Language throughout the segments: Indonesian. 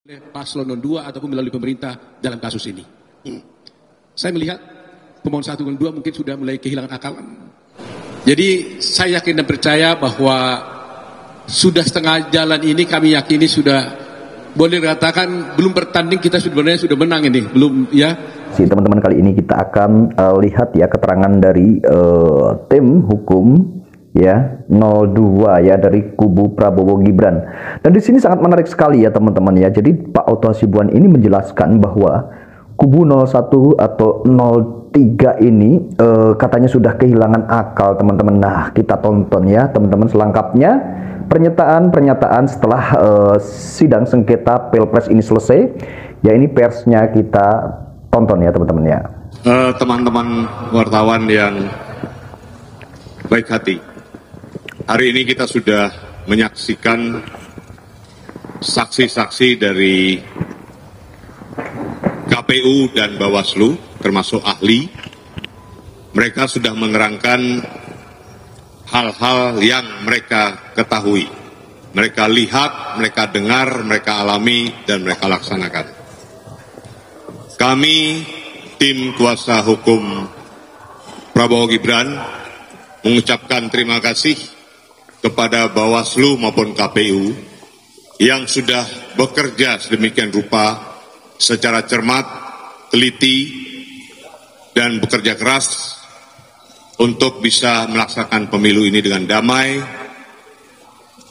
oleh paslon 2 ataupun melalui pemerintah dalam kasus ini. Saya melihat pemohon 1 dan 2 mungkin sudah mulai kehilangan akal. Jadi saya yakin dan percaya bahwa sudah setengah jalan ini kami yakini sudah boleh dikatakan belum bertanding kita sebenarnya sudah menang ini, belum ya. Teman-teman, kali ini kita akan lihat ya keterangan dari tim hukum ya 02 ya dari kubu Prabowo Gibran. Dan di sini sangat menarik sekali ya teman-teman ya. Jadi Pak Otto Hasibuan ini menjelaskan bahwa kubu 01 atau 03 ini katanya sudah kehilangan akal teman-teman. Nah, kita tonton ya teman-teman selengkapnya pernyataan setelah sidang sengketa Pilpres ini selesai. Ya, ini persnya kita tonton ya teman-teman ya. Teman-teman wartawan yang baik hati, hari ini kita sudah menyaksikan saksi-saksi dari KPU dan Bawaslu, termasuk ahli. Mereka sudah menerangkan hal-hal yang mereka ketahui, mereka lihat, mereka dengar, mereka alami, dan mereka laksanakan. Kami, tim kuasa hukum Prabowo Gibran, mengucapkan terima kasih kepada Bawaslu maupun KPU yang sudah bekerja sedemikian rupa secara cermat, teliti, dan bekerja keras untuk bisa melaksanakan pemilu ini dengan damai,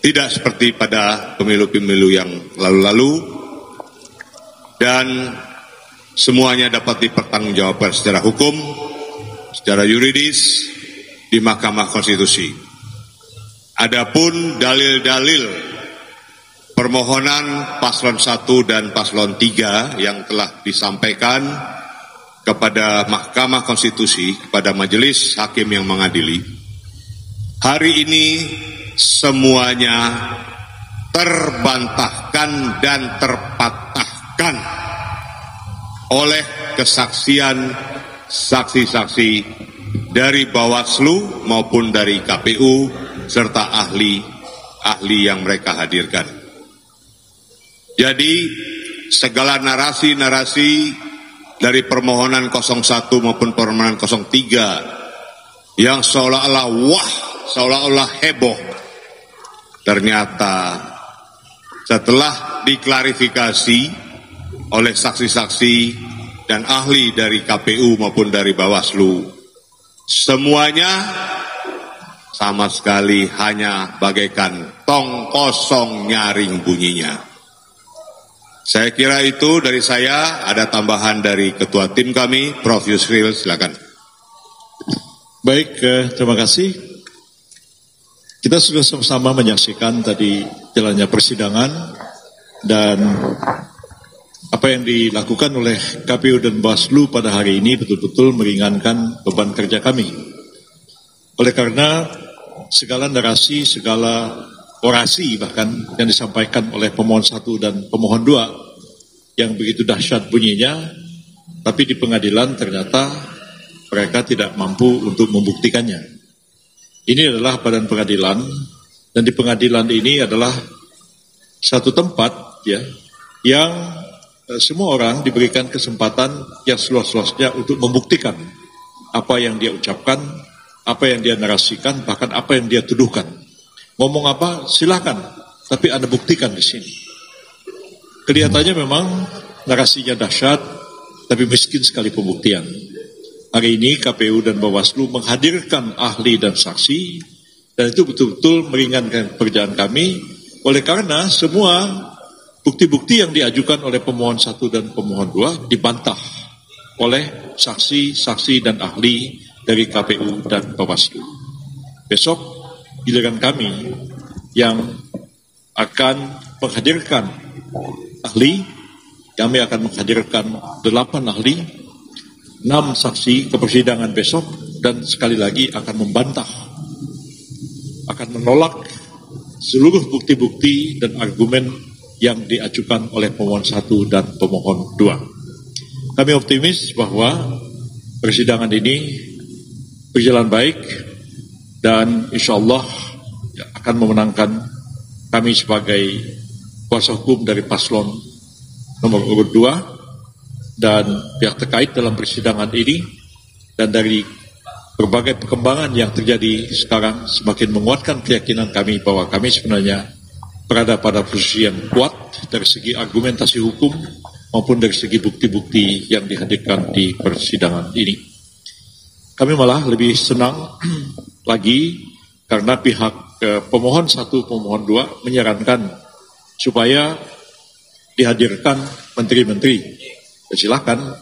tidak seperti pada pemilu-pemilu yang lalu-lalu, dan semuanya dapat dipertanggungjawabkan secara hukum, secara yuridis di Mahkamah Konstitusi. Adapun dalil-dalil permohonan paslon 1 dan paslon 3 yang telah disampaikan kepada Mahkamah Konstitusi, kepada majelis hakim yang mengadili, hari ini semuanya terbantahkan dan terpatahkan oleh kesaksian saksi-saksi dari Bawaslu maupun dari KPU serta ahli-ahli yang mereka hadirkan. Jadi segala narasi-narasi dari permohonan 01 maupun permohonan 03 yang seolah-olah wah, seolah-olah heboh, ternyata setelah diklarifikasi oleh saksi-saksi dan ahli dari KPU maupun dari Bawaslu, semuanya sama sekali hanya bagaikan tong kosong nyaring bunyinya. Saya kira itu dari saya. Ada tambahan dari ketua tim kami, Prof. Yusril, silakan. Baik, terima kasih. Kita sudah sama-sama menyaksikan tadi jalannya persidangan dan apa yang dilakukan oleh KPU dan Bawaslu pada hari ini betul-betul meringankan beban kerja kami. Oleh karena segala narasi, segala orasi bahkan yang disampaikan oleh pemohon 1 dan pemohon 2 yang begitu dahsyat bunyinya, tapi di pengadilan ternyata mereka tidak mampu untuk membuktikannya. Ini adalah badan pengadilan, dan di pengadilan ini adalah satu tempat ya yang semua orang diberikan kesempatan yang seluas-luasnya untuk membuktikan apa yang dia ucapkan, apa yang dia narasikan, bahkan apa yang dia tuduhkan. Ngomong apa, silakan, tapi Anda buktikan di sini. Kelihatannya memang narasinya dahsyat, tapi miskin sekali pembuktian. Hari ini KPU dan Bawaslu menghadirkan ahli dan saksi, dan itu betul-betul meringankan pekerjaan kami, oleh karena semua bukti-bukti yang diajukan oleh pemohon 1 dan pemohon 2 dibantah oleh saksi-saksi dan ahli dari KPU dan Bawaslu. Besok giliran kami yang akan menghadirkan ahli. Kami akan menghadirkan 8 ahli, 6 saksi ke persidangan besok, dan sekali lagi akan membantah, akan menolak seluruh bukti-bukti dan argumen yang diajukan oleh pemohon 1 dan pemohon 2. Kami optimis bahwa persidangan ini berjalan baik dan insya Allah akan memenangkan kami sebagai kuasa hukum dari paslon nomor urut 2 dan pihak terkait dalam persidangan ini, dan dari berbagai perkembangan yang terjadi sekarang semakin menguatkan keyakinan kami bahwa kami sebenarnya berada pada posisi yang kuat dari segi argumentasi hukum maupun dari segi bukti-bukti yang dihadirkan di persidangan ini. Kami malah lebih senang lagi karena pihak pemohon 1, pemohon 2 menyarankan supaya dihadirkan menteri-menteri. Silakan,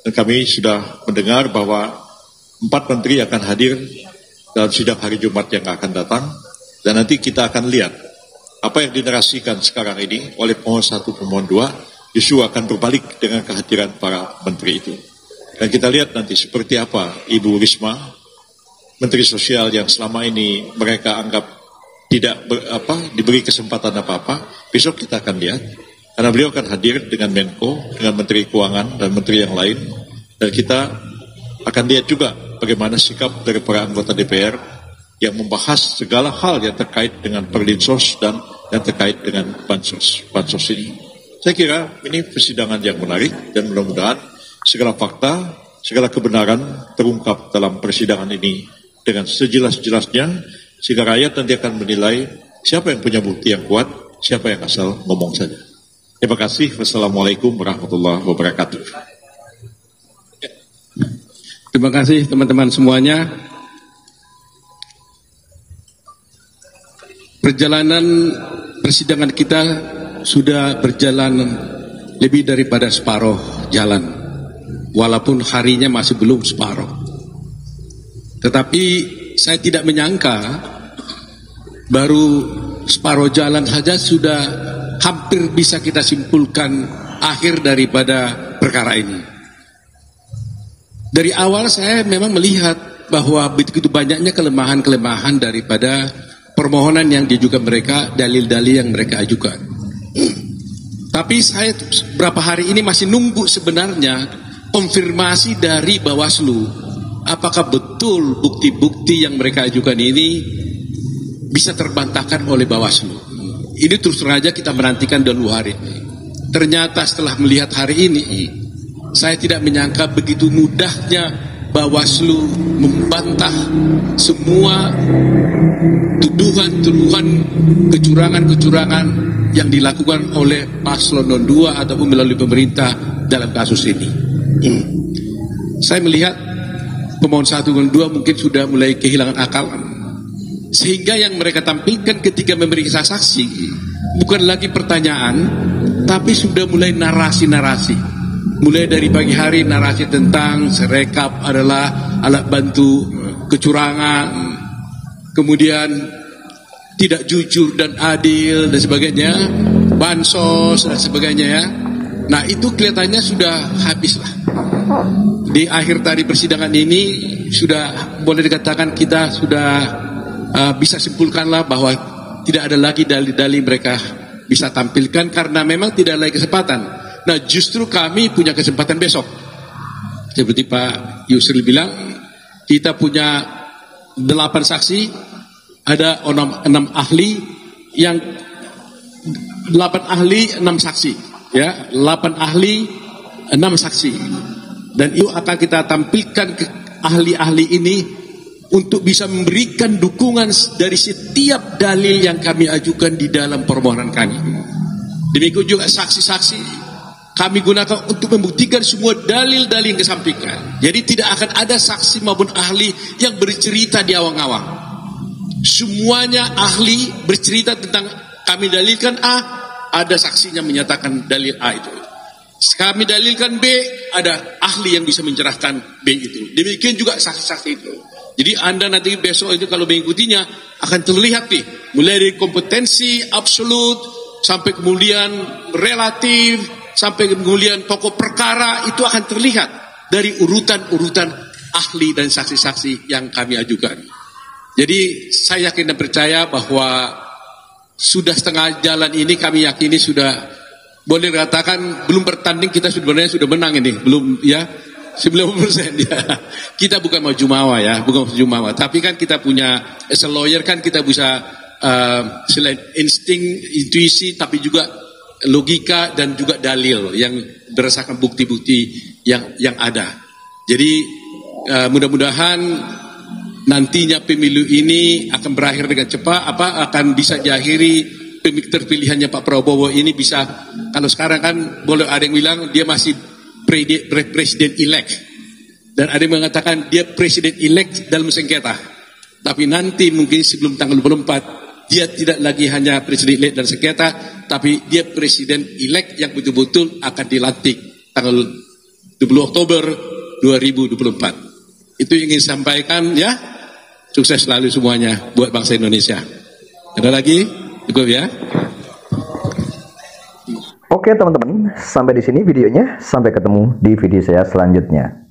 dan kami sudah mendengar bahwa 4 menteri akan hadir dalam sidang hari Jumat yang akan datang, dan nanti kita akan lihat apa yang dinarasikan sekarang ini oleh pemohon 1, pemohon 2 justru akan berbalik dengan kehadiran para menteri itu. Dan kita lihat nanti seperti apa Ibu Risma, Menteri Sosial yang selama ini mereka anggap tidak diberi kesempatan apa-apa. Besok kita akan lihat, karena beliau akan hadir dengan Menko, dengan Menteri Keuangan dan Menteri yang lain. Dan kita akan lihat juga bagaimana sikap dari para anggota DPR yang membahas segala hal yang terkait dengan Perlinsos dan yang terkait dengan bansos ini. Saya kira ini persidangan yang menarik, dan mudah-mudahan segala fakta, segala kebenaran terungkap dalam persidangan ini dengan sejelas-jelasnya, sehingga rakyat nanti akan menilai siapa yang punya bukti yang kuat, siapa yang asal ngomong saja. Terima kasih. Wassalamualaikum warahmatullahi wabarakatuh. Terima kasih teman-teman semuanya. Perjalanan persidangan kita sudah berjalan lebih daripada separuh jalan, walaupun harinya masih belum separuh. Tetapi saya tidak menyangka baru separuh jalan saja sudah hampir bisa kita simpulkan akhir daripada perkara ini. Dari awal saya memang melihat bahwa begitu banyaknya kelemahan-kelemahan daripada permohonan yang diajukan mereka, dalil-dalil yang mereka ajukan. Tapi saya beberapa hari ini masih nunggu sebenarnya konfirmasi dari Bawaslu, apakah betul bukti-bukti yang mereka ajukan ini bisa terbantahkan oleh Bawaslu. Ini terus saja kita menantikan dulu hari ini. Ternyata setelah melihat hari ini, saya tidak menyangka begitu mudahnya Bawaslu membantah semua tuduhan-tuduhan kecurangan-kecurangan yang dilakukan oleh Paslon 2 ataupun melalui pemerintah dalam kasus ini. Saya melihat pemohon 1 dan 2 mungkin sudah mulai kehilangan akal, sehingga yang mereka tampilkan ketika memeriksa saksi bukan lagi pertanyaan, tapi sudah mulai narasi-narasi. Mulai dari pagi hari narasi tentang Sirekap adalah alat bantu kecurangan, kemudian tidak jujur dan adil dan sebagainya, bansos dan sebagainya ya. Nah itu kelihatannya sudah habislah. Di akhir tadi persidangan ini sudah boleh dikatakan kita sudah bisa simpulkanlah bahwa tidak ada lagi dalil-dalil mereka bisa tampilkan karena memang tidak ada lagi kesempatan. Nah justru kami punya kesempatan besok. Seperti Pak Yusril bilang, kita punya 8 saksi, ada 6 ahli, yang 8 ahli 6 saksi, ya 8 ahli 6 saksi, dan itu akan kita tampilkan ke ahli-ahli ini untuk bisa memberikan dukungan dari setiap dalil yang kami ajukan di dalam permohonan kami. Demikian juga saksi-saksi kami gunakan untuk membuktikan semua dalil-dalil yang disampaikan. Jadi tidak akan ada saksi maupun ahli yang bercerita di awang-awang. Semuanya ahli bercerita tentang kami dalilkan A, ada saksinya menyatakan dalil A itu. Kami dalilkan B, ada ahli yang bisa mencerahkan B itu. Demikian juga saksi-saksi itu. Jadi Anda nanti besok itu kalau mengikutinya akan terlihat nih, mulai dari kompetensi absolut sampai kemudian relatif, sampai kemudian pokok perkara, itu akan terlihat dari urutan-urutan ahli dan saksi-saksi yang kami ajukan. Jadi saya yakin dan percaya bahwa sudah setengah jalan ini kami yakini sudah boleh dikatakan belum bertanding kita sebenarnya sudah menang ini, belum ya 90% ya. Kita bukan mau jumawa ya, bukan mau jumawa, tapi kan kita punya as a lawyer kan kita bisa selain insting, intuisi, tapi juga logika dan juga dalil yang berdasarkan bukti-bukti yang ada. Jadi mudah-mudahan nantinya pemilu ini akan berakhir dengan cepat, akan bisa diakhiri terpilihannya Pak Prabowo ini bisa. Kalau sekarang kan boleh ada yang bilang dia masih presiden elect, dan ada yang mengatakan dia presiden elect dalam sengketa. Tapi nanti mungkin sebelum tanggal 24 dia tidak lagi hanya presiden elect dan sengketa, tapi dia presiden elect yang betul-betul akan dilantik tanggal 20 Oktober 2024. Itu yang ingin sampaikan ya. Sukses selalu semuanya buat bangsa Indonesia. Ada lagi? Cukup ya. Oke teman-teman, sampai di sini videonya. Sampai ketemu di video saya selanjutnya.